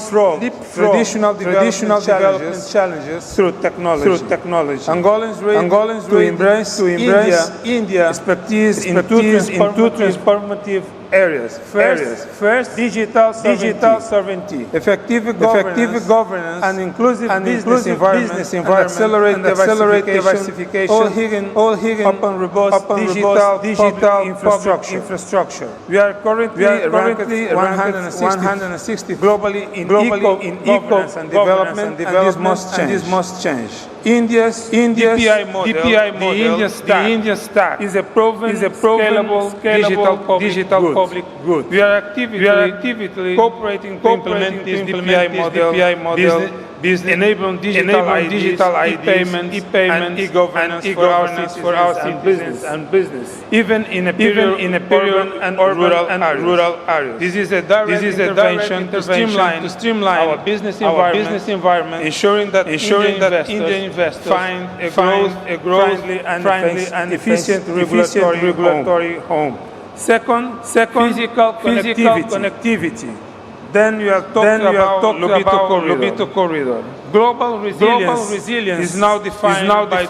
traditional development challenges through technology. Angolans to embrace India's expertise in two transformative areas. First, digital sovereignty, effective governance, and inclusive business environment, and accelerate diversification, all hidden upon robust digital infrastructure. We are currently ranked 160 globally in e-governance and development, and this must change. India's DPI model, the India Stack, is a proven scalable digital public good. We are actively cooperating to implement this DPI model, enabling digital e-payment and e-governance for our citizens and business, even in a period and rural areas. This is a direct intervention to streamline our business environment, ensuring that Indian investors find a growth-friendly and efficient regulatory home. Second, physical connectivity. Then you have talked about Lobito Corridor. Global resilience is now defined by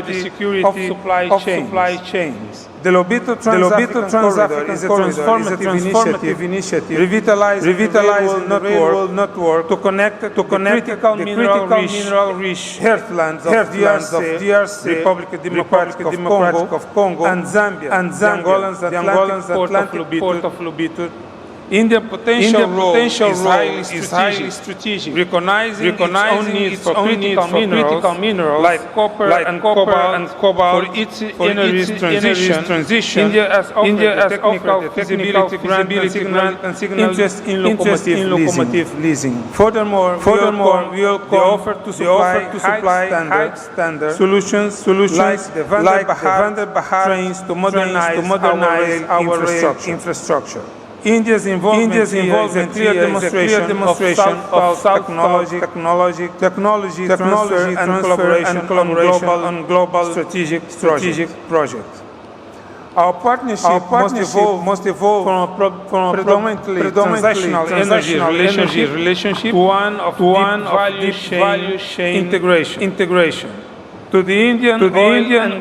the security of supply chains. The Lobito Trans-African is a transformative initiative revitalizing the railroad network to connect the critical mineral rich heartlands of DRC, Republic Democratic of Congo, and Zambia, the Angolans Atlantic port of Lobito. India's potential role is highly strategic, recognizing its own need for critical minerals like copper and cobalt for its energy transition. India has offered feasibility grant and signal interest in locomotive leasing. Furthermore, we offer to supply high standard solutions like the Vande Bharat trains to modernize our rail infrastructure. India's involvement is a clear demonstration of technology transfer and collaboration on global strategic projects. Our partnership must evolve from a predominantly transactional energy relationship to one of value chain integration. To the Indian oil and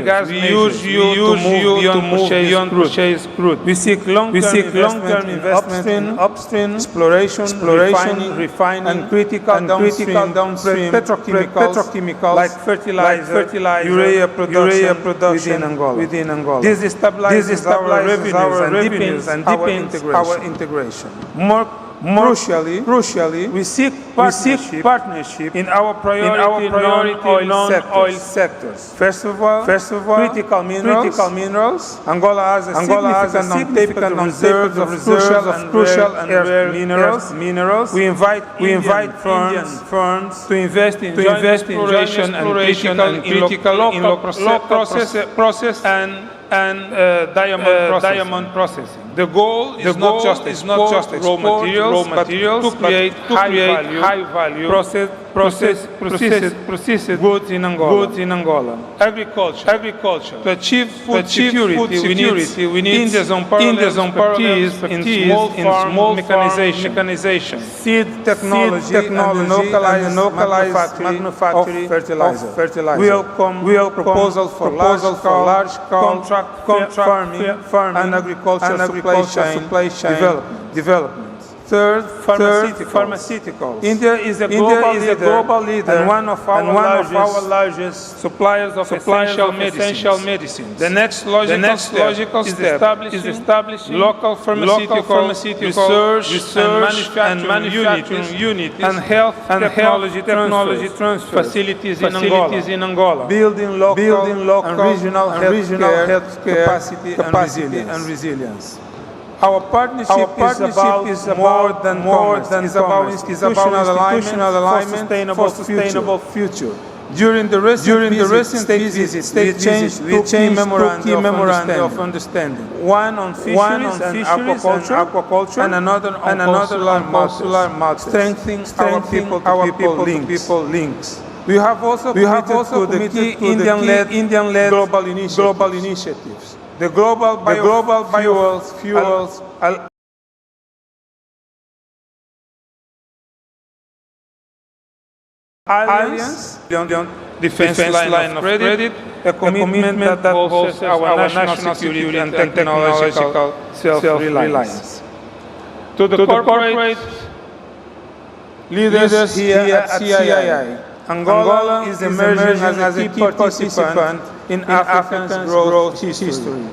gas majors, we use you to move beyond purchase crude. We seek long-term investment upstream, exploration, refining, and critical downstream petrochemicals like fertilizer, urea production within Angola. This stabilizes our revenues and deepens our integration. More crucially, we seek partnership in our priority non-oil sectors. First of all, critical minerals. Angola has a significant reserves of crucial and rare minerals. We invite Indian firms to invest in joint exploration and critical local process and diamond processing. The goal is not just raw materials, but to create high value processed goods in Angola. Agriculture. To achieve food security, we need India's expertise in small mechanization, seed technology, and localized manufacturing of fertilizer. We welcome proposals for large contract farming and agricultural supply chain development. Third, pharmaceuticals. India is a global leader and one of our largest suppliers of essential medicines. The next logical step is establishing local pharmaceutical research and manufacturing units and health technology transfer facilities in Angola. Building local and regional healthcare capacity and resilience. Our partnership is about more than institutional alignment for sustainable future. During the recent visits, we changed memorandum of understanding. One on fisheries and aquaculture, and another on consular matters, strengthening our people links. We have also committed to the Indian-led global initiatives. The global biofuels alliance, defense line of credit, a commitment that bolsters our national security and technological self-reliance. To the corporate leaders here at CII, Angola is emerging as a key participant in Africa's growth history.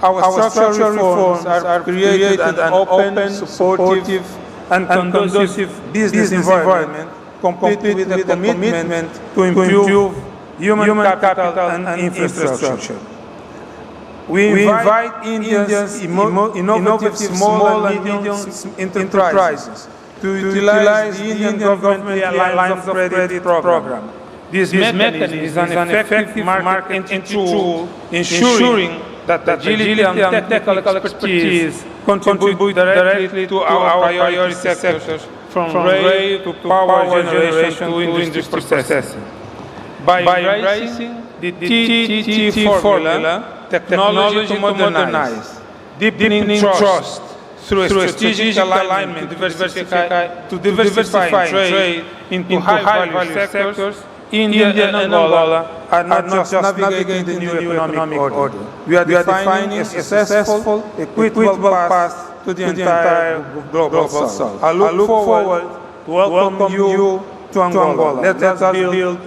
Our structural reforms are created an open, supportive, and conducive business environment, complete with a commitment to improve human capital and infrastructure. We invite India's innovative small and medium enterprises to utilize the Indian government lines of credit program. This mechanism is an effective marketing tool ensuring that agility and technical expertise contribute directly to our priority sectors, from rail to power generation to industry processing. By embracing the TTT formula, technology to modernize, deepening trust through a strategic alignment to diversify trade into high-value sectors, India and Angola are not just navigating the new economic order. We are defining a successful, equitable path to the entire global South. I look forward to welcome you to Angola. Let us build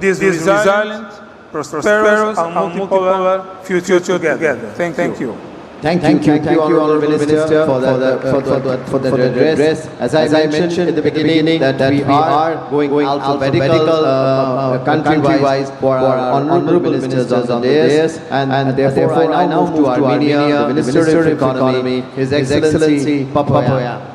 this resilient, prosperous, and multipolar future together. Thank you. Thank you, Honourable Minister, for the address. As I mentioned in the beginning, that we are going alphabetical, country-wise for our Honourable Ministers on the dais, and therefore I now move to Armenia, the Minister of Economy, His Excellency Papoyan.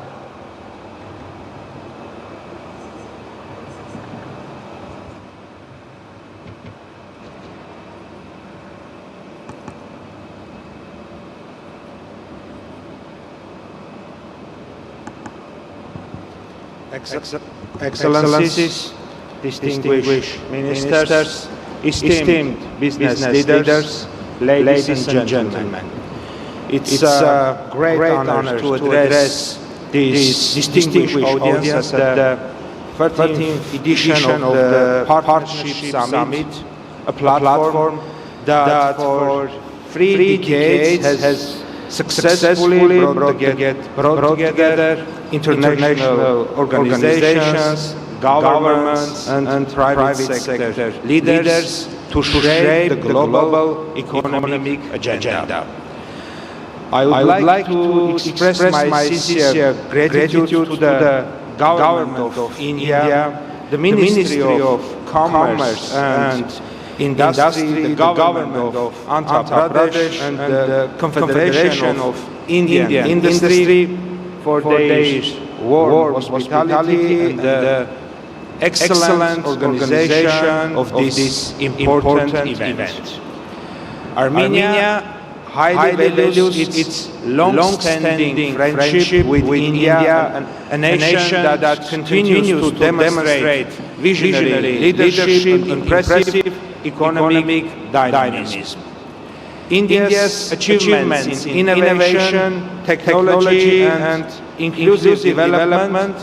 Excellencies, distinguished ministers, esteemed business leaders, ladies and gentlemen. It's a great honor to address this distinguished audience at the 13th edition of the Partnership Summit, a platform that for 3 decades has successfully brought together international organizations, governments, and private sector leaders to shape the global economic agenda. I would like to express my sincere gratitude to the Government of India, the Ministry of Commerce and Industry, the Government of Andhra Pradesh, and the Confederation of Indian Industry for their warm hospitality and the excellent organization of this important event. Armenia highly values its long-standing friendship with India, a nation that continues to demonstrate visionary leadership and impressive economic dynamism. India's achievements in innovation, technology, and inclusive development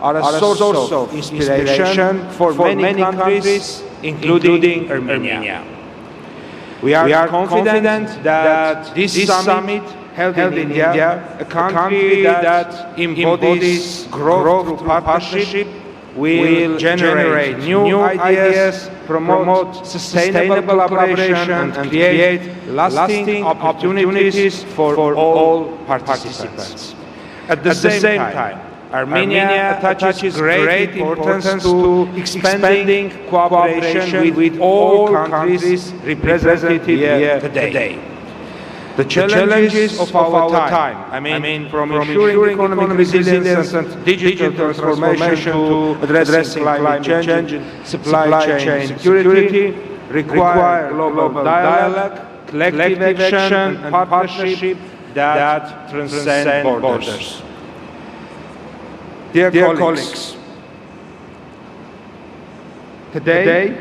are a source of inspiration for many countries, including Armenia. We are confident that this summit held in India, a country that embodies growth through partnership, will generate new ideas, promote sustainable collaboration, and create lasting opportunities for all participants. At the same time, Armenia attaches great importance to expanding cooperation with all countries represented here today. The challenges of our time, from ensuring economic resilience and digital transformation to addressing climate change, supply chain security, require global dialogue, collective action, and partnership that transcend borders. Dear colleagues, today,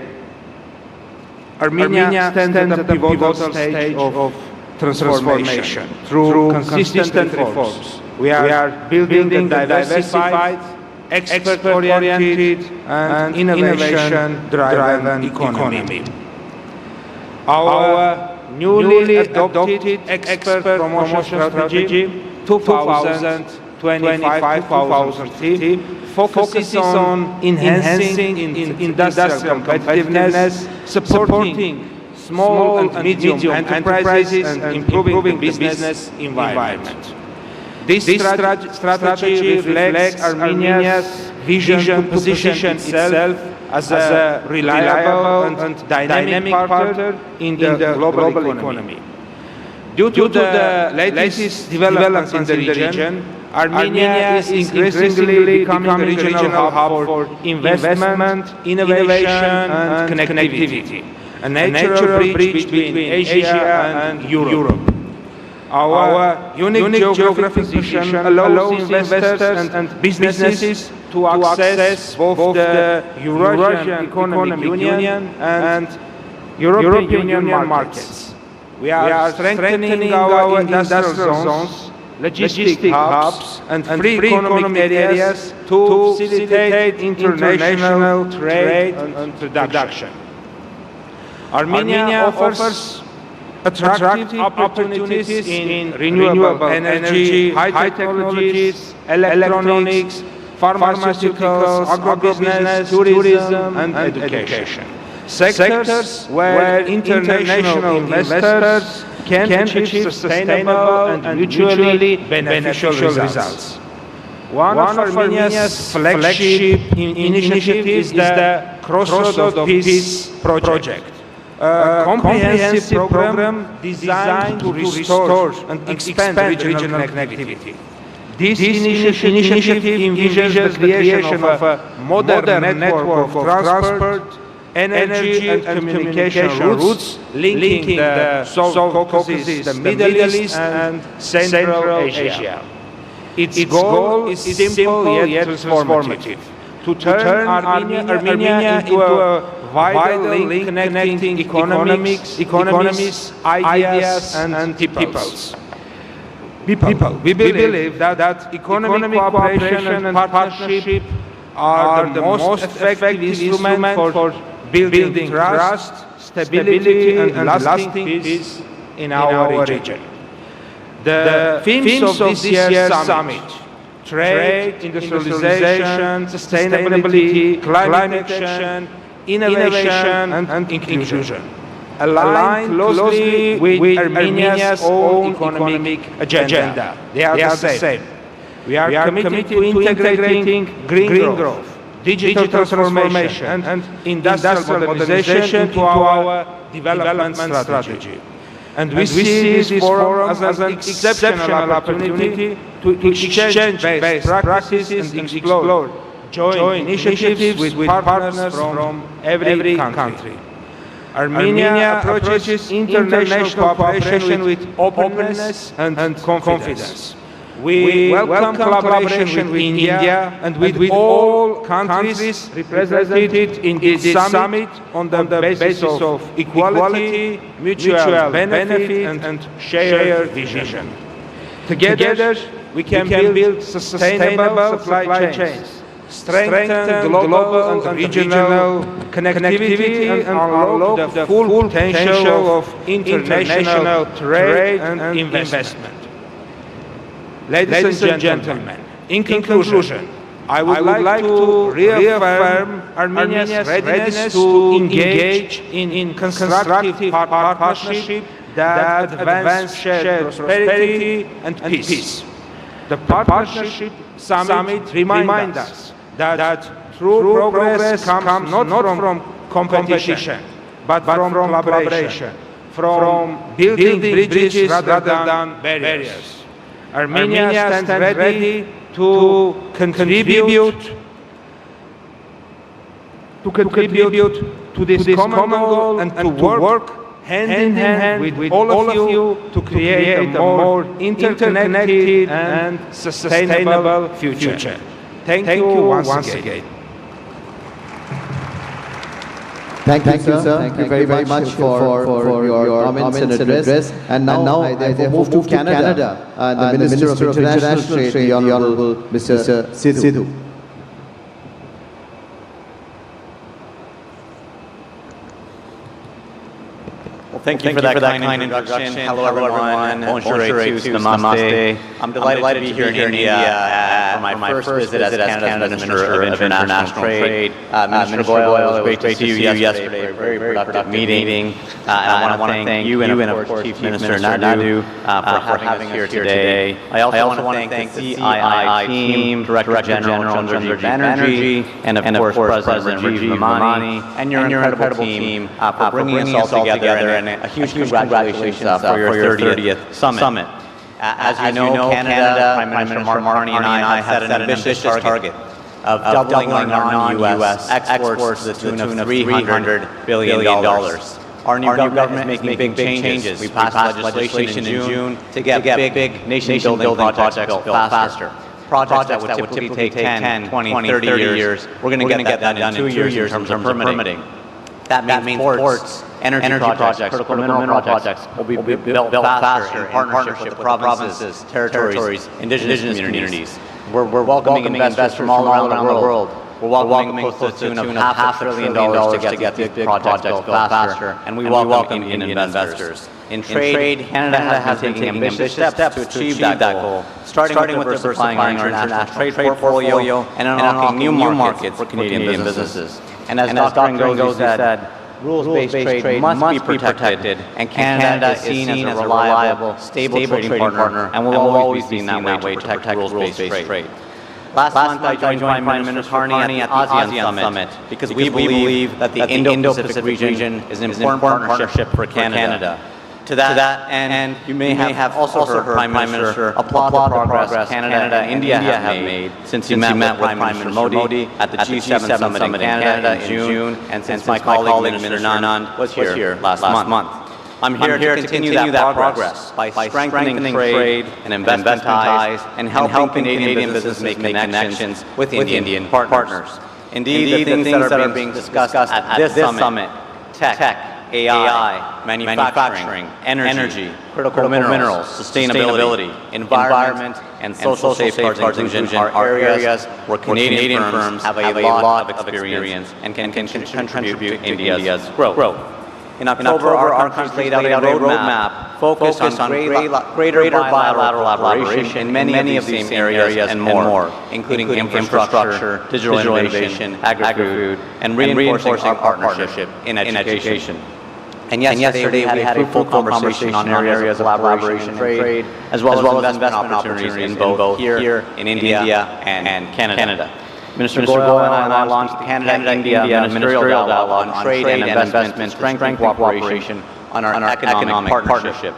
Armenia stands at a pivotal stage of transformation through consistent reforms. We are building a diversified, expert-oriented and innovation-driven economy. Our newly adopted expert promotion strategy 2025-2030 focuses on enhancing industrial competitiveness, supporting small and medium enterprises, and improving the business environment. This strategy reflects Armenia's vision to position itself as a reliable and dynamic partner in the global economy. Due to the latest developments in the region, Armenia is increasingly becoming a regional hub for investment, innovation, and connectivity, a natural bridge between Asia and Europe. Our unique geographic position allows investors and businesses to access both the Eurasian Economic Union and European Union markets. We are strengthening our industrial zones, logistic hubs, and free economic areas to facilitate international trade and production. Armenia offers attractive opportunities in renewable energy, high technologies, electronics, pharmaceuticals, agribusiness, tourism, and education. Sectors where international investors can achieve sustainable and mutually beneficial results. One of Armenia's flagship initiatives is the Crossroads of Peace project, a comprehensive program designed to restore and expand regional connectivity. This initiative envisions the creation of a modern network of transport, energy and communication routes linking the South Caucasus, the Middle East and Central Asia. Its goal is simple yet transformative: to turn Armenia into a vital link connecting economies, ideas and peoples. We believe that economic cooperation and partnership are the most effective instrument for building trust, stability, and lasting peace in our region. The themes of this year's summit: trade, industrialization, sustainability, climate action, innovation, and inclusion, align closely with Armenia's own economic agenda. They are the same. We are committed to integrating green growth, digital transformation, and industrial modernization into our development strategy. And we see this forum as an exceptional opportunity to exchange best practices and explore joint initiatives with partners from every country. Armenia approaches international cooperation with openness and confidence. We welcome collaboration with India and with all countries represented in this summit on the basis of equality, mutual benefit, and shared vision. Together, we can build sustainable supply chains, strengthen global and regional connectivity, and unlock the full potential of international trade and investment. Ladies and gentlemen, in conclusion, I would like to reaffirm Armenia's readiness to engage in constructive partnership that advance shared prosperity and peace. The Partnership Summit reminds us that true progress comes not from competition, but from collaboration, from building bridges rather than barriers. Armenia stands ready to contribute to this common goal and to work hand in hand with all of you to create a more interconnected and sustainable future. Thank you once again. Thank you, sir. Thank you very much for your comments and address. And now I move to Canada and the Minister of International Trade, the Honorable Mr. Sidhu. Thank you for that kind introduction. Hello everyone. Bonjour et tous. Namaste. I'm delighted to be here in India for my first visit as Canada's Minister of International Trade. Minister Goyal, it was great to see you yesterday. A very productive meeting. And I want to thank you and of course Chief Minister Nadu for having us here today. I also want to thank the CII team, Director General Chandra Banerjee, and of course President Rajiv Mamani, and your incredible team for bringing us all together. And a huge congratulations for your 30th summit. As you know, Canada, Prime Minister Mark Carney and I have set an ambitious target of doubling our non-U.S. exports to the tune of $300 billion. Our new government is making big changes. We passed legislation in June to get big nation-building projects built faster. Projects that would typically take 10, 20, 30 years, we're going to get that done in 2 years in terms of permitting. That means ports, energy projects, critical mineral projects will be built faster in partnership with the provinces, territories, indigenous communities. We're welcoming investors from all around the world. We're welcoming close to the tune of $500 billion to get these big projects built faster, and we welcome Indian investors. In trade, Canada has been taking ambitious steps to achieve that goal, starting with diversifying our international trade portfolio and unlocking new markets for Canadian businesses. And as Dr. Ngozi said, rules-based trade must be protected, and Canada is seen as a reliable, stable trading partner, and will always be in that way to protect rules-based trade. Last month, I joined Prime Minister Carney at the ASEAN Summit because we believe that the Indo-Pacific region is an important partnership for Canada. To that end, you may have also heard Prime Minister applaud the progress Canada and India have made since he met with Prime Minister Modi at the G7 Summit in Canada in June, and since my colleague Minister Anand was here last month. I'm here to continue that progress by strengthening trade and investment ties and helping Canadian businesses make connections with Indian partners. Indeed, the things that are being discussed at this summit, tech, AI, manufacturing, energy, critical minerals, sustainability, environment, and social safeguards inclusion are areas where Canadian firms have a lot of experience and can contribute to India's growth. In October, our country laid out a roadmap focused on greater bilateral collaboration in many of these areas and more, including infrastructure, digital innovation, agri-food, and reinforcing our partnership in education. And yesterday we had a fruitful conversation on areas of collaboration and trade, as well as investment opportunities in both here in India and Canada. Minister Goyal and I launched the Canada-India Ministerial Dialogue on Trade and Investment, strengthening cooperation on our economic partnership.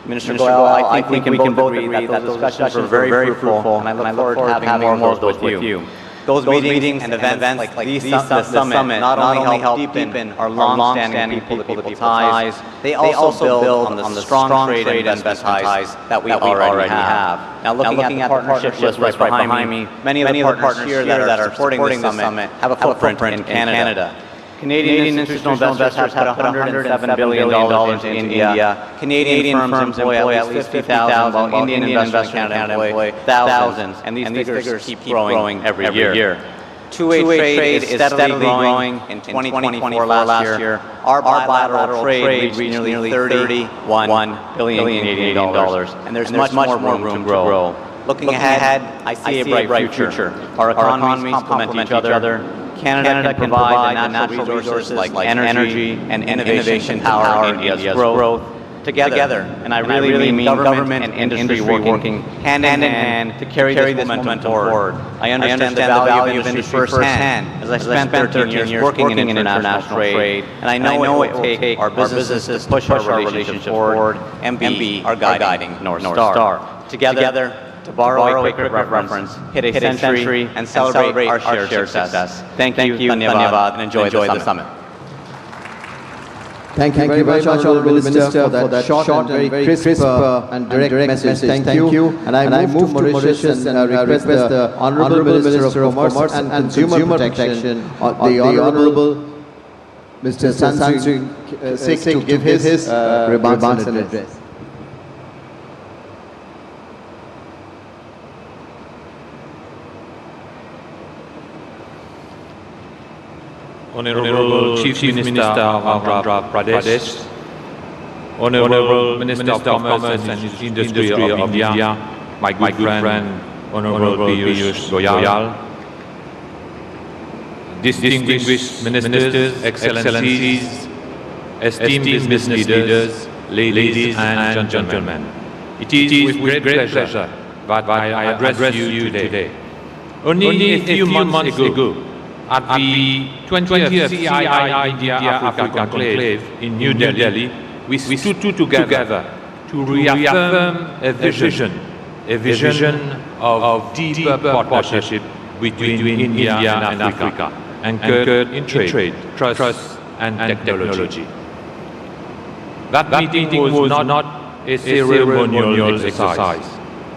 Minister Goyal, I think we can both agree that those discussions were very fruitful, and I look forward to having more of those with you. Those meetings and events like the summit not only help deepen our long-standing people-to-people ties, they also build on the strong trade and investment ties that we already have. Now, looking at the partnership list right behind me, many of the partners here that are supporting the summit have a footprint in Canada. Canadian institutional investors have put $107 billion in India. Canadian firms employ at least 50,000, while Indian investors in Canada employ thousands, and these figures keep growing every year. Two-way trade is steadily growing. In 2024 last year, our bilateral trade reached nearly $31 billion Canadian dollars, and there's much more room to grow. Looking ahead, I see a bright future. Our economies complement each other. Canada can provide the natural resources like energy and innovation power India's growth together. And I really mean government and industry working hand in hand to carry this momentum forward. I understand the value of industry firsthand, as I spent 13 years working in international trade, and I know it will take our businesses to push our relationship forward and be our guiding North Star. Together, to borrow a quick reference, hit a century and celebrate our shared success. Thank you, Dhanyavad, and enjoy the summit. Thank you very much, Honourable Minister, for that short and very crisp and direct message. Thank you. And I move to Mauritius and request the Honourable Minister of Commerce and Consumer Protection, the Honourable Mr. Sansing Sikh, to give his remarks and address. Honorable Chief Minister of Andhra Pradesh, Honorable Minister of Commerce and Industry of India, my good friend, Honorable Piyush Goyal, distinguished ministers, excellencies, esteemed business leaders, ladies and gentlemen. It is with great pleasure that I address you today. Only a few months ago, at the 20th CII India Africa Conclave in New Delhi, we stood together to reaffirm a vision of deeper partnership between India and Africa, anchored in trade, trust and technology. That meeting was not a ceremonial exercise.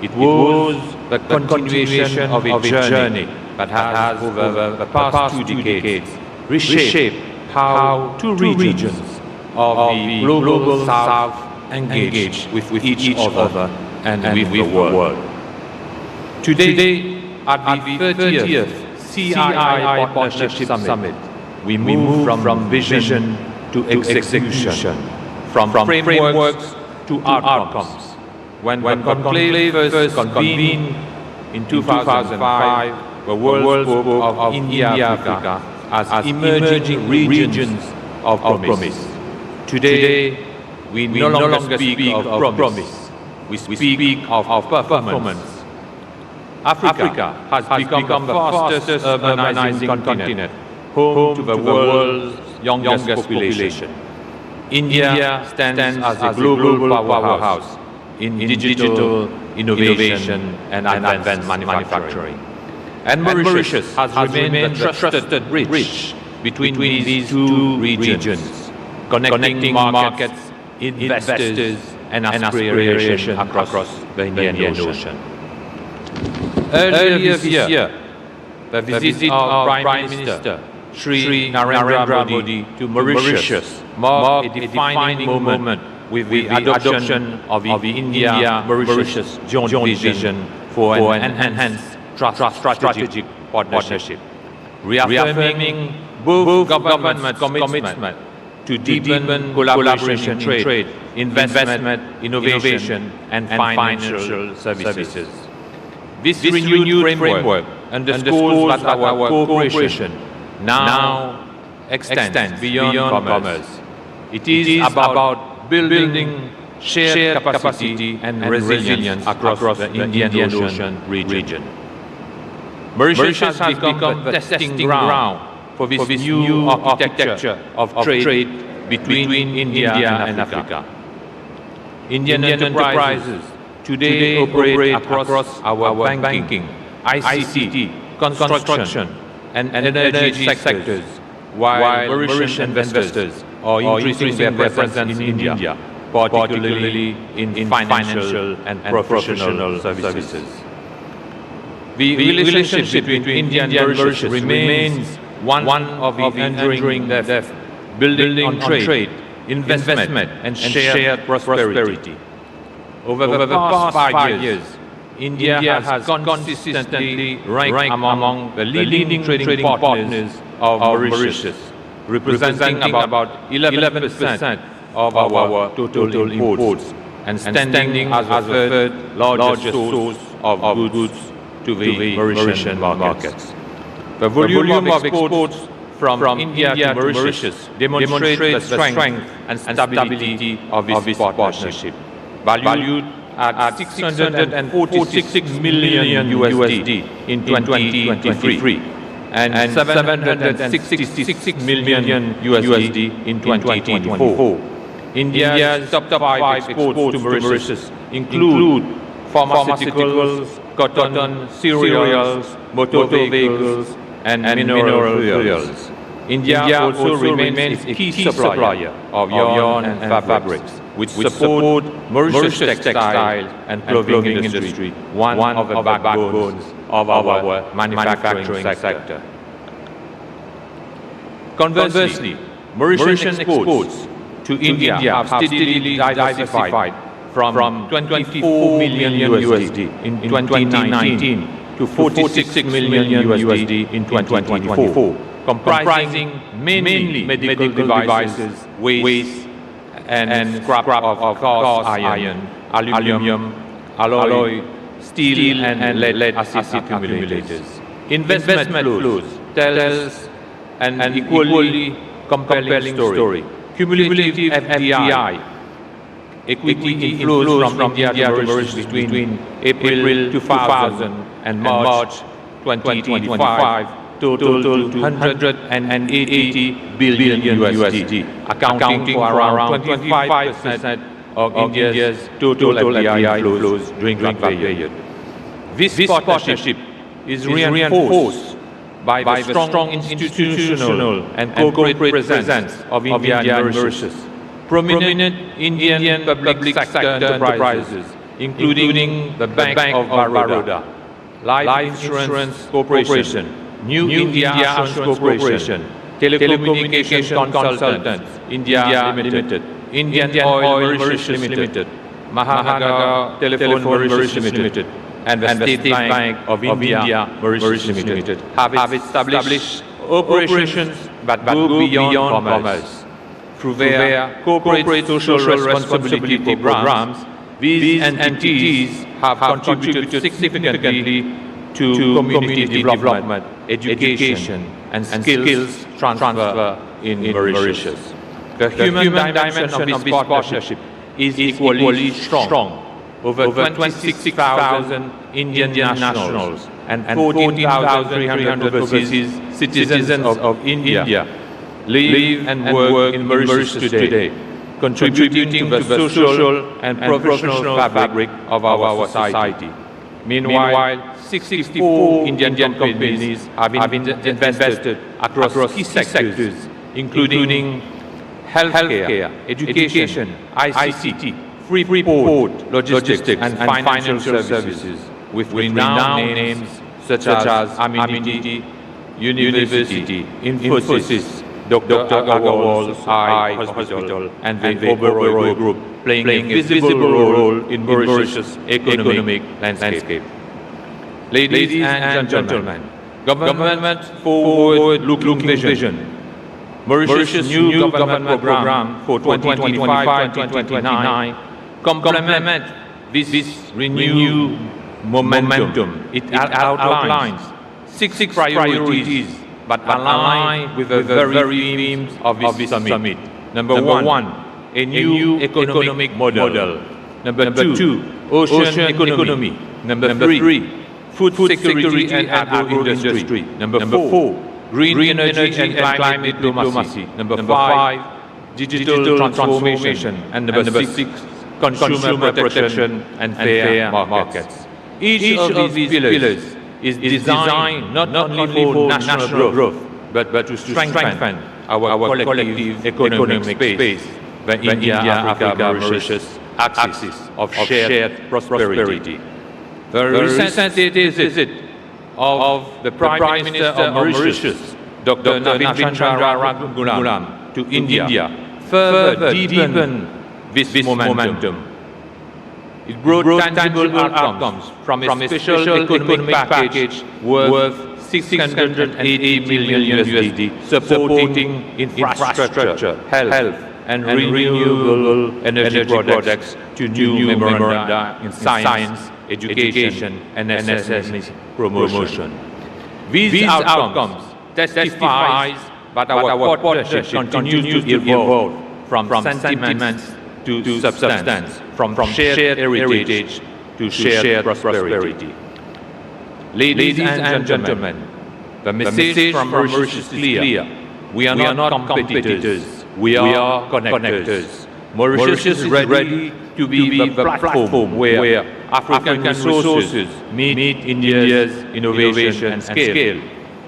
It was the continuation of a journey that has, over the past 2 decades, reshaped how two regions of the global South engage with each other and with the world. Today, at the 30th CII Partnership Summit, we move from vision to execution, from frameworks to outcomes. When Conclave first convened in 2005, the world spoke of India Africa as emerging regions of promise. Today, we no longer speak of promise. We speak of performance. Africa has become the fastest urbanizing continent, home to the world's youngest population. India stands as a global powerhouse in digital innovation and advanced manufacturing. And Mauritius has remained the trusted bridge between these two regions, connecting markets, investors, and aspirations across the Indian Ocean. Earlier this year, the visit of Prime Minister Shri Nara Lokesh to Mauritius marked a defining moment with the adoption of the India-Mauritius joint vision for an enhanced strategic partnership, reaffirming both governments' commitment to deepen collaboration in trade, investment, innovation, and financial services. This renewed framework underscores that our cooperation now extends beyond commerce. It is about building shared capacity and resilience across the Indian Ocean region. Mauritius has become the testing ground for this new architecture of trade between India and Africa. Indian enterprises today operate across our banking, ICT, construction, and energy sectors, while Mauritian investors are increasing their presence in India, particularly in financial and professional services. The relationship between India and Mauritius remains one of the enduring depth, building on trade, investment, and shared prosperity. Over the past 5 years, India has consistently ranked among the leading trading partners of Mauritius, representing about 11% of our total imports and standing as the third largest source of goods to the Mauritian markets. The volume of exports from India to Mauritius demonstrates the strength and stability of this partnership, valued at $646 million USD in 2023 and $766 million USD in 2024. India's top 5 exports to Mauritius include pharmaceuticals, cotton, cereals, motor vehicles, and mineral fuels. India also remains a key supplier of yarn and fabrics, which support Mauritius textile and clothing industry, one of the backbones of our manufacturing sector. Conversely, Mauritian exports to India have steadily diversified from 24 million USD in 2019 to 46 million USD in 2024, comprising mainly medical devices, waste, and scrap of cast iron, aluminium, alloy, steel and lead acid accumulators. Investment flows tells an equally compelling story. Cumulative FDI, equity inflows from India to Mauritius between April 2000 and March 2025 total to 180 billion USD, accounting for around 25% of India's total FDI flows during that period. This partnership is reinforced by the strong institutional and corporate presence of India and Mauritius. Prominent Indian public sector enterprises, including the Bank of Baroda, Life Insurance Corporation, New India Assurance Corporation, Telecommunication Consultants India Limited, Indian Oil Mauritius Limited, Mahanagar Telephone Mauritius Limited, and the State Bank of India Mauritius Limited have established operations that go beyond commerce. Through their corporate social responsibility programs, these entities have contributed significantly to community development, education, and skills transfer in Mauritius. The human dimension of this partnership is equally strong. Over 26,000 Indian nationals and 14,300 overseas citizens of India live and work in Mauritius today, contributing to the social and professional fabric of our society. Meanwhile, 64 Indian companies have invested across key sectors, including healthcare, education, ICT, free port, logistics, and financial services, with renowned names such as Amity University, Infosys, Dr. Agarwal's Eye Hospital, and the Oberoi Group, playing a visible role in Mauritius' economic landscape. Ladies and gentlemen, government forward-looking vision. Mauritius' new government program for 2025-2029 complement this renewed momentum. It outlines six priorities that align with the very themes of this summit. Number one, a new economic model. Number two, ocean economy. Number three, food security and agro-industry. Number four, green energy and climate diplomacy. Number five, digital transformation. And number six, consumer protection and fair markets. Each of these pillars is designed not only for national growth, but to strengthen our collective economic space, the India-Africa-Mauritius axis of shared prosperity. The recent visit of the Prime Minister of Mauritius, Dr. Nara Lokesh to India, further deepened this momentum. It brought tangible outcomes from a special economic package worth 680 million USD, supporting infrastructure, health, and renewable energy projects to new memoranda in science, education, and SME promotion. These outcomes testifies that our partnership continues to evolve from sentiments to substance, from shared heritage to shared prosperity. Ladies and gentlemen, the message from Mauritius is clear. We are not competitors, we are connectors. Mauritius is ready to be the platform where African resources meet India's innovation and scale.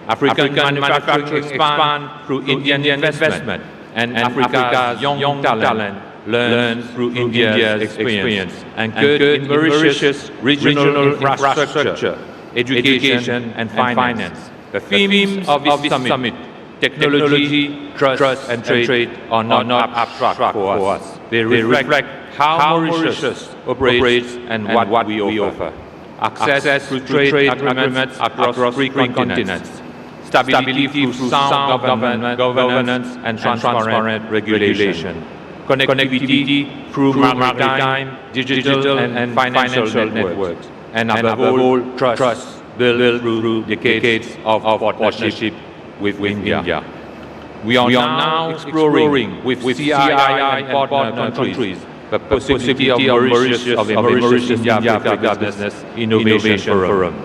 African manufacturing expand through Indian investment, and Africa's young talent learns through India's experience, and good in Mauritius' regional infrastructure, education, and finance. The themes of this summit, technology, trust, and trade, are not abstract for us. They reflect how Mauritius operates and what we offer. Access through trade agreements across three continents. Stability through sound governance and transparent regulation. connectivity through maritime, digital, and financial networks, and above all, trust built through decades of partnership with India. We are now exploring with CII and partner countries the possibility of Mauritius India-Africa Business Innovation Forum,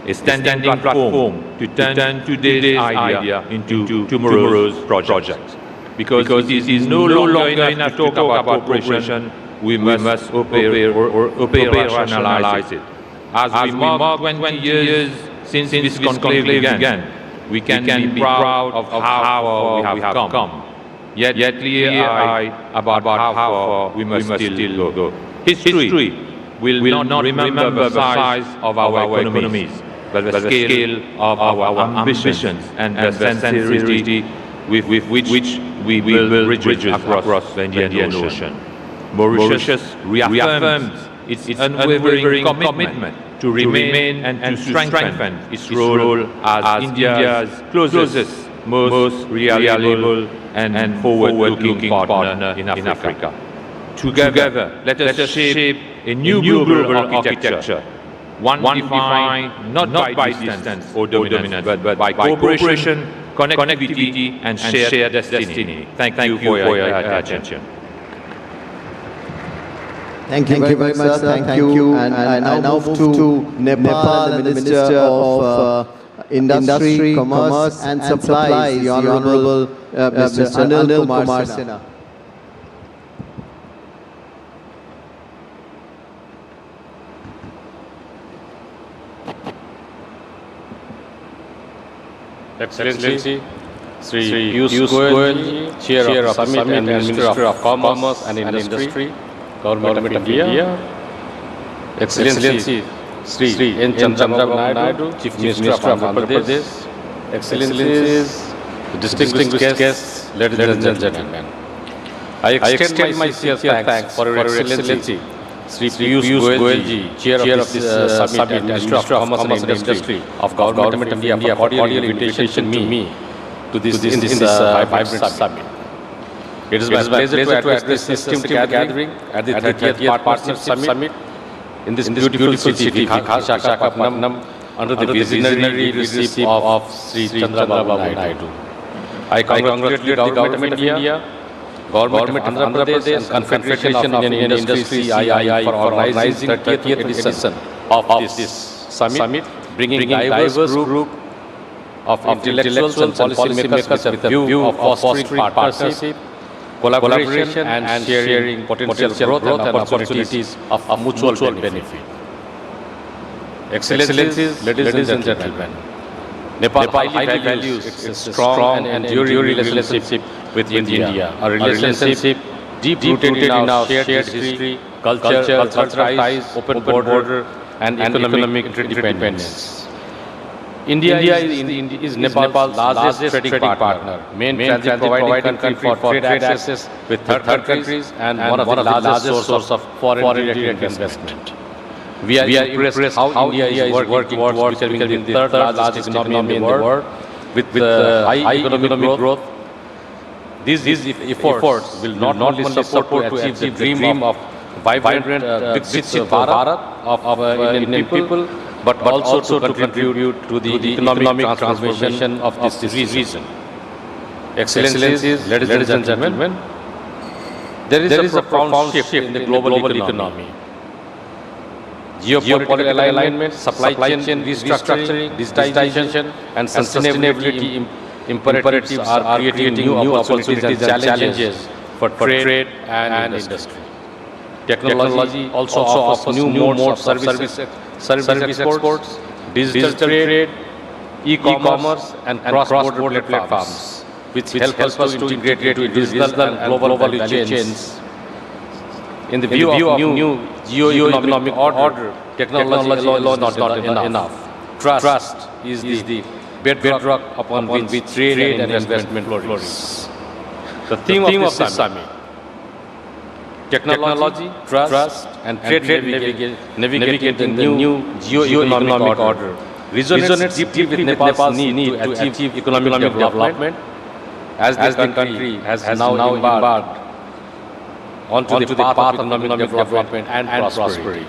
a standing platform to turn today's idea into tomorrow's project. Because it is no longer enough to talk about cooperation, we must operationalize it. As we mark 20 years since this conclave began, we can be proud of how far we have come, yet clear-eyed about how far we must still go. History will not remember the size of our economies, but the scale of our ambitions and the sincerity with which we build bridges across the Indian Ocean. Mauritius reaffirms its unwavering commitment to remain and to strengthen its role as India's closest, most reliable and forward-looking partner in Africa. Together, let us shape a new global architecture, one defined not by distance or dominance, but by cooperation, connectivity, and shared destiny. Thank you for your attention. Thank you very much, sir. Thank you. And I now move to Nepal and the Minister of Industry, Commerce and Supplies, the Honorable Mr. Anil Kumar Sinha. Excellency, Shri Piyush Goyal, Chair of Summit and Minister of Commerce and Industry, Government of India. Excellency, Shri N. Chandrababu Naidu, Chief Minister of Andhra Pradesh. Excellencies, distinguished guests, ladies and gentlemen. I extend my sincere thanks for Your Excellency, Shri Piyush Goyal ji, Chair of this Summit and Minister of Commerce and Industry of Government of India, for cordial invitation to me to this vibrant summit. It is my pleasure to address this esteemed gathering at the 30th Partnership Summit in this beautiful city, Visakhapatnam, under the visionary leadership of Shri Chandrababu Naidu. I congratulate the Government of India, Government of Andhra Pradesh and Confederation of Indian Industry (CII) for organizing 30th edition of this summit, bringing diverse group of intellectuals and policy makers with a view of fostering partnership, collaboration and sharing potential growth and opportunities of mutual benefit. Excellencies, ladies and gentlemen, Nepal highly values its strong and enduring relationship with India, a relationship deep-rooted in our shared history, cultural ties, open border, and economic interdependence. India is Nepal's largest trading partner, main transit providing country for trade access with third countries, and one of the largest sources of foreign direct investment. We are impressed how India is working towards becoming the third largest economy in the world with high economic growth. These efforts will not only support to achieve the dream of vibrant Viksit Bharat of Indian people, but also to contribute to the economic transformation of this region. Excellencies, ladies and gentlemen, there is a profound shift in the global economy. Geopolitical alignment, supply chain restructuring, digitization, and sustainability imperatives are creating new opportunities and challenges for trade and industry. Technology also offers new modes of service exports, digital trade, e-commerce, and cross-border platforms, which help us to integrate into digital and global value chains. In the view of new geo-economic order, technology alone is not enough. Trust is the bedrock upon which trade and investment flourish. The theme of this summit: technology, trust, and trade navigate the new geo-economic order resonates deeply with Nepal's need to achieve economic development, as the country has now embarked onto the path of economic development and prosperity.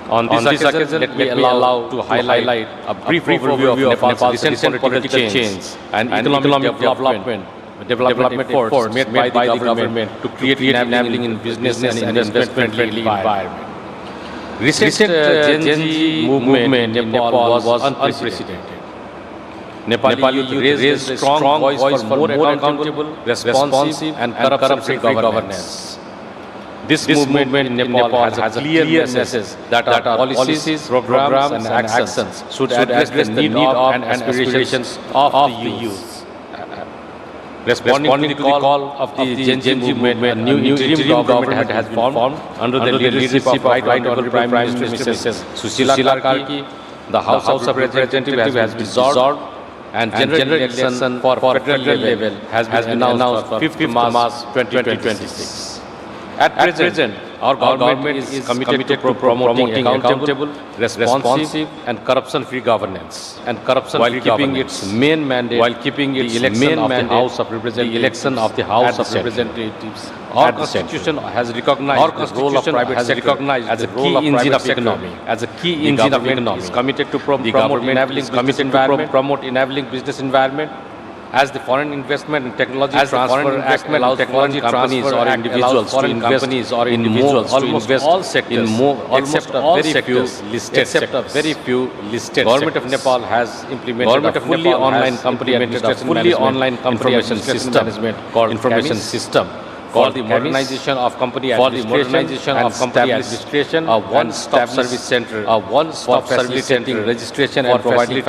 On this occasion, let me allow to highlight a brief overview of Nepal's recent political change and economic development efforts made by the government to create enabling business and investment-friendly environment. Recent Gen Z movement in Nepal was unprecedented. Nepal youth raised a strong voice for more accountable, responsive and corruption-free governance. This movement in Nepal has a clear message that our policies, programs and actions should address the need of and aspirations of the youth. Responding to the call of the Gen Z movement, a new interim government has been formed under the leadership of Right Honorable Prime Minister Mrs. Sushila Karki. The House of Representatives has been dissolved and general election for federal level has been announced for 5th March 2026. At present, our government is committed to promoting accountable, responsive and corruption-free governance while keeping its main mandate, the election of the House of Representatives. Our Constitution has recognized the role of private sector as a key engine of economy. The government is committed to promote enabling business environment. As the Foreign Investment and Technology Transfer Act allows foreign companies or individuals to invest in all sectors, except a very few listed. Government of Nepal has implemented a fully online company information system called the modernization of company administration, a one-stop service center, facilitating registration and providing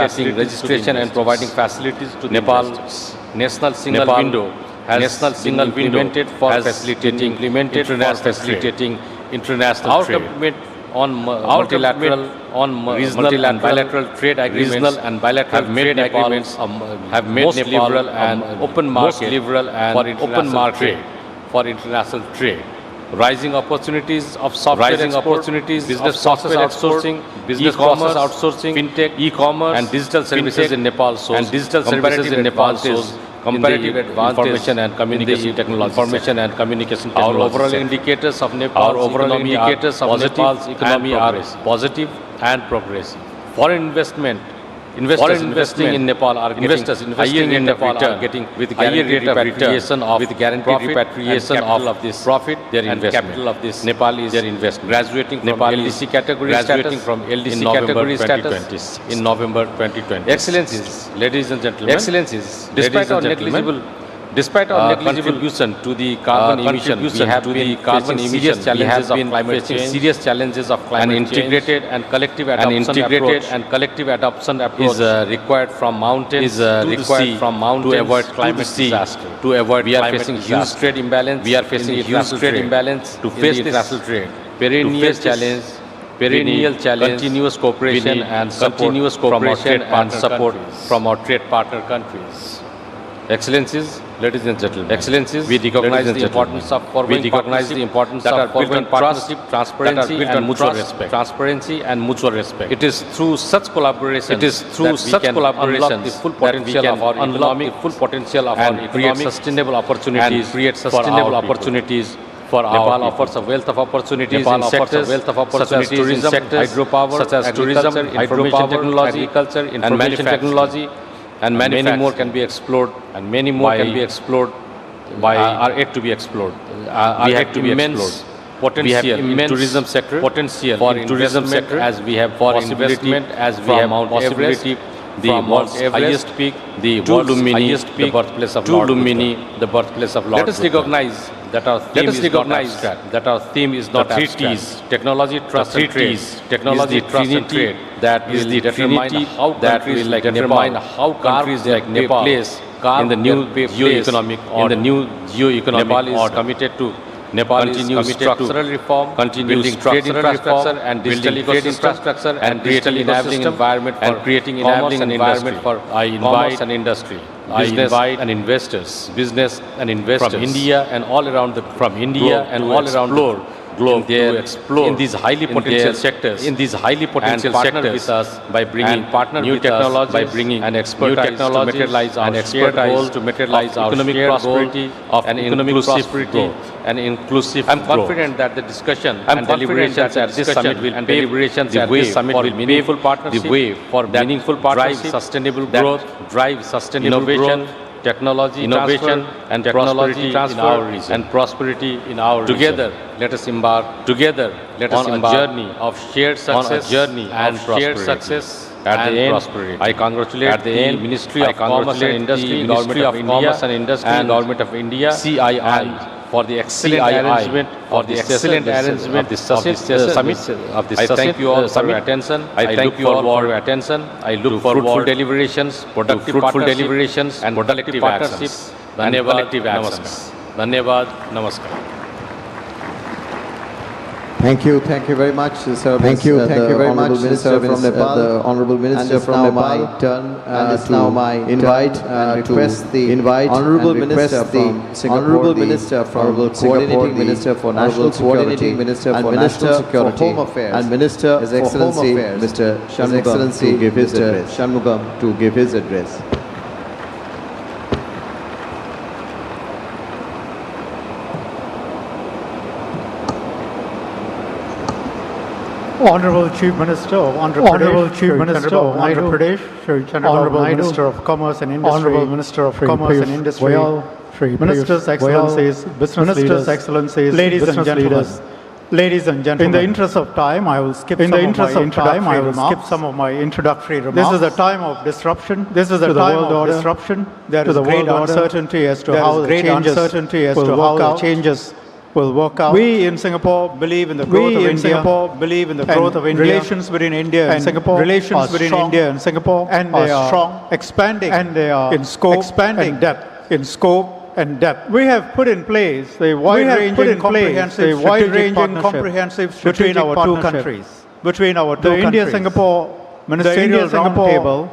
facilities to Nepal's national single window has implemented for facilitating international trade. On multilateral, regional and bilateral trade agreements have made Nepal most liberal and open market for international trade. Rising opportunities of software business process outsourcing, fintech, e-commerce and digital services in Nepal shows comparative advantage information and communication technology. Our overall indicators of Nepal's economy are positive and progressive. Foreign investors investing in Nepal are getting with guaranteed repatriation of profit their investment. Nepal is their investment. Graduating from LDC category status in November 2020. Excellencies, ladies and gentlemen, despite our contribution to the carbon emission, we have been facing serious challenges of climate change. An integrated and collective adoption approach is required from mountains to avoid climate disaster. We are facing huge trade imbalance. To face this perennial challenge, continuous cooperation and support from our trade partner countries. Excellencies, ladies and gentlemen, we recognize the importance of forwarding partnership transparency and mutual respect. It is through such collaboration that we can unlock the full potential of our economic and create sustainable opportunities for our Nepal offers a wealth of opportunities in sectors such as tourism, hydropower, information technology, and manufacturing. And many more can be explored, are yet to be explored. We have immense potential in tourism sector as we have for investment from Mount Everest, the world's highest peak, the birthplace of Lord Buddha. Let us recognize that our theme is not abstract. Technology, trust and trade that will determine how countries like Nepal place in the new geo-economic order. Nepal is committed to structural reform, building trade infrastructure and digital infrastructure and digital enabling environment for creating enabling environment for commerce and industry. Business and investors from India and all around the globe to explore in these highly potential sectors, and partner with us by bringing new technologies, by bringing and expertise to materialize our shared goal to materialize our economic prosperity of an inclusive growth. I'm confident that the discussion and deliberations at this summit will pave the way for meaningful partnership, drive sustainable growth, drive sustainable innovation, technology and prosperity in our region. Together, let us embark on a journey of shared success and prosperity. At the end, I congratulate the Ministry of Commerce and Industry, Government of India, CII, for the excellent arrangement of the summit. I thank you all for your attention. I look forward to deliberations, fruitful deliberations and collective partnerships. Dhanyavad, namaskar. Thank you very much, sir. Thank you very much, Minister from Nepal, the Honourable Minister from Nepal. And it's now my invite and request the Honourable Minister from Singapore, Coordinating Minister for National Security, Minister for National Security, Home Affairs, and Minister His Excellency Mr. Shanmugam to give his address. Honorable Chief Minister of Andhra Pradesh, Honorable Minister of Commerce and Industry, Honorable Minister of Commerce and Industry, Ministers, Excellencies, Business Leaders, Ladies and gentlemen, in the interest of time, I will skip some of my introductory remarks. This is a time of disruption. This is a time of disruption. There is great uncertainty as to how the changes will work out. We in Singapore believe in the growth of India. Relations between India and Singapore and they are strong, expanding, and they are in scope, and depth. We have put in place a wide-ranging comprehensive between our two countries, the India-Singapore Ministerial Roundtable,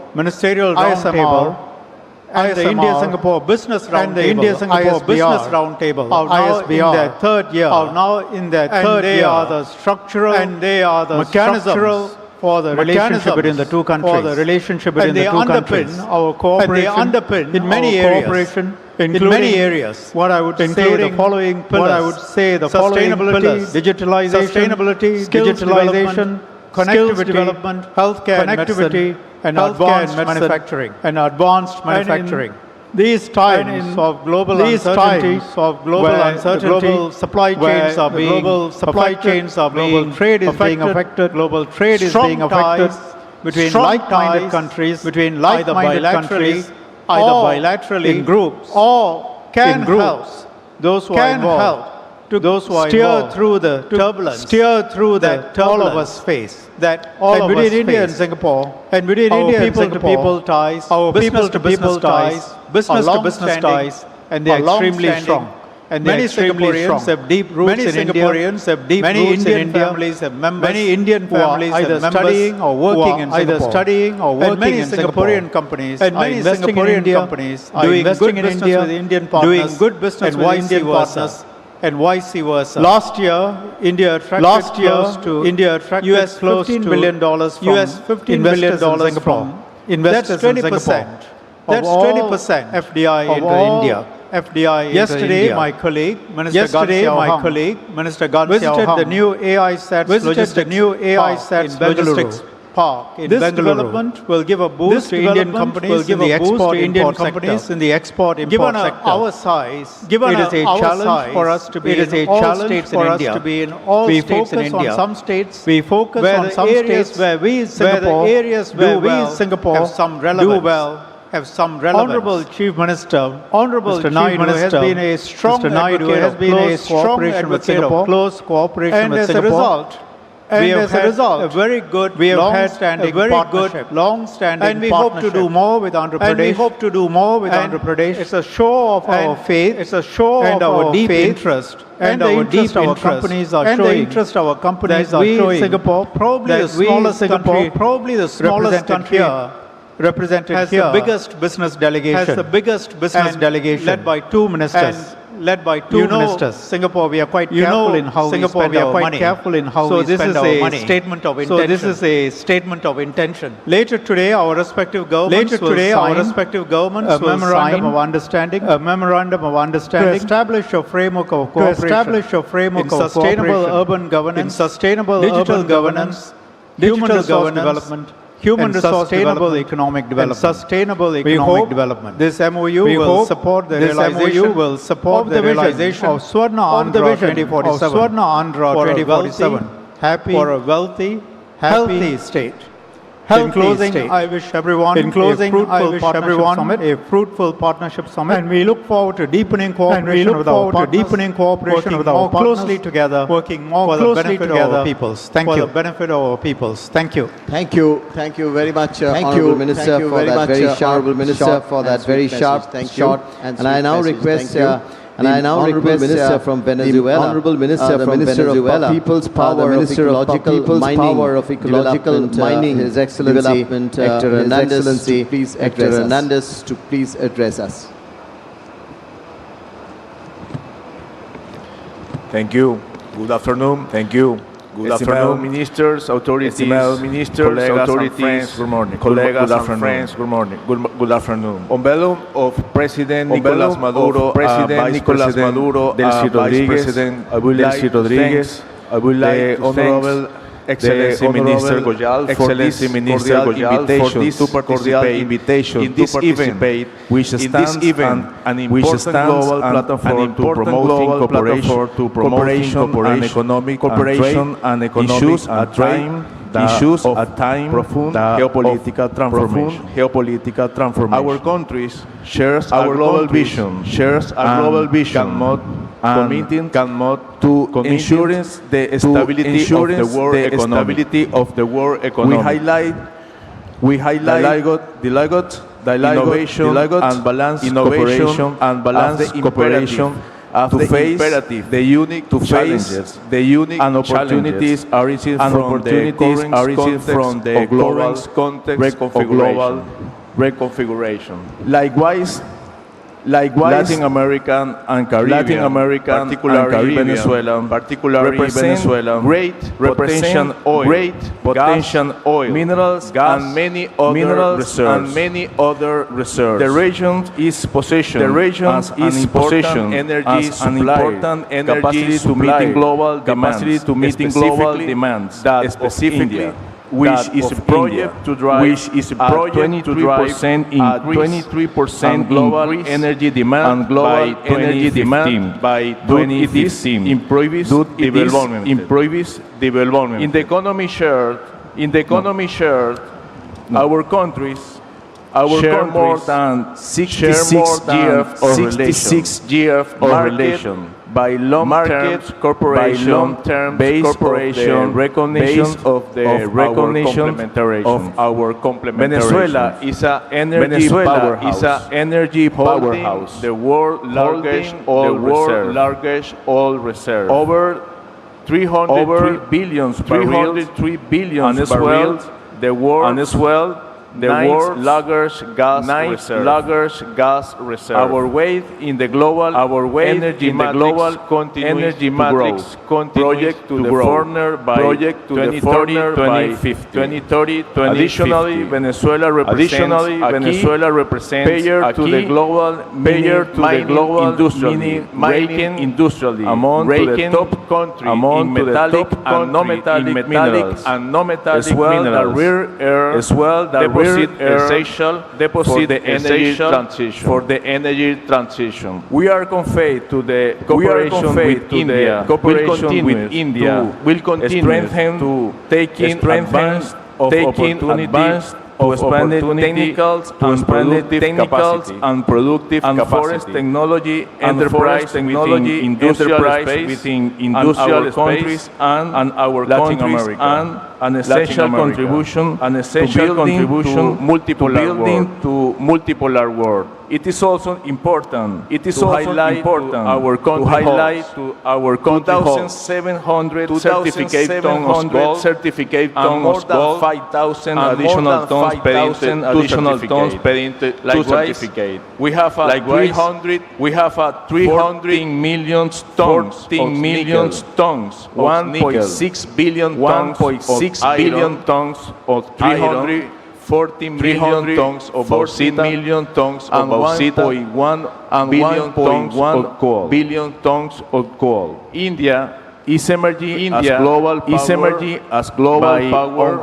and the India-Singapore Business Roundtable are now in their third year. They are the structural mechanisms for the relationship between the two countries. And they underpin our cooperation in many areas. What I would say the following pillars: sustainability, digitalization, skills development, connectivity, healthcare, connectivity, and advanced manufacturing. These times of global uncertainty, global supply chains are being affected, global trade is being affected between like-minded countries, either bilaterally in groups, or can help those who are involved to steer through the turbulence all of us face. Between India and Singapore, our people-to-people ties, our business-to-business ties, business-to-business ties, and they are extremely strong. And many Singaporeans have deep roots in India. Many Indian families have members. Many Indian families either studying or working in Singapore. And many Singaporean companies are investing in India, doing good business with Indian partners, doing good business with Indian partners, and vice versa. Last year, India attracted $15 billion from investors in Singapore. That's 20% FDI into India. Yesterday, my colleague, Minister Gan visited the new AI SATS logistics park in Bengaluru. This development will give a boost to Indian companies in the export-import sector. Given our size, it is a challenge for us to be in all states in India. We focus on some states where we in Singapore have some relevance. Honorable Chief Minister, Mr. Naidu has been a strong cooperation with Singapore. And as a result, we have had a very good, long-standing partnership. And we hope to do more with Andhra Pradesh. It's a show of our faith. It's a show of our deep interest. And our deep interest our companies are showing. Singapore, probably the smallest country represented has here, the biggest business delegation, led by two ministers. led by two ministers. Singapore, we are quite careful in how we spend our money. So this is a statement of intention. So this is a statement of intention. Later today, our respective governments will sign a memorandum of understanding. To establish a framework of cooperation. In sustainable urban governance. In sustainable digital governance. Human resource development. Human resource sustainable economic development. We hope this MOU will support the realization of Swarna Andhra 2047 for a wealthy, healthy state. In closing, I wish everyone a fruitful partnership summit, and we look forward to deepening cooperation with our partners, working more closely together for the benefit of our peoples. Thank you. Thank you very much, Honourable Minister, for that very sharp, short, and I now request. Honourable Minister from Venezuela, Honourable Minister from Venezuela, People's Power, Minister of Ecological Mining, His Excellency Hector Hernandez, to please address us. Thank you. Good afternoon. Thank you. Good afternoon, ministers, authorities, friends. Good morning. Colleagues and friends. Good morning. Good afternoon. On behalf of President Nicolás Maduro, Vice President Delcy Rodriguez, I would like to thank Honorable Excellency Minister Goyal for this invitation in this event, which stands an important global platform to promoting cooperation and economic cooperation and issues at time profound geopolitical transformation. Our countries shares a global vision, committing to ensuring the stability of the world economy. We highlight the innovation and balanced cooperation to face the unique and opportunities arising from the current context of global reconfiguration. Likewise, Latin American and Caribbean, particularly Venezuela, great potential oil, minerals, gas, and many other reserves. The region is positioned as an important energy capacity to meeting global demands, that specifically which is a project to drive 23% increase global energy demand by 2015. Improves development. In the economy shared, our countries share more than 66 years of relation by long-term cooperation based of our complementarity. Venezuela is an energy powerhouse, the world's largest oil reserve. Over 303 billion barrels, the world's largest gas reserve. Our weight in the global energy matrix continues to grow. Project to the former by 2030. Additionally, Venezuela represents payer to the global mining industry among the top countries in metallic and non-metallic minerals, as well the rare earth essential for the energy transition. We are conveyed to the cooperation with India. Cooperation with India will continue to taking advantage of opportunities to expand technical and productive capacity, forest technology, enterprise within industrial space, and our countries and Latin America. an essential contribution to multipolar world. It is also important to highlight our country 2,700 certificate tons of gold and more than 5,000 additional tons per certificate. We have a 300 million tons, 1.6 billion tons of iron, 40 million tons of bauxite, and 1.1 billion tons of coal. India is emerging as global power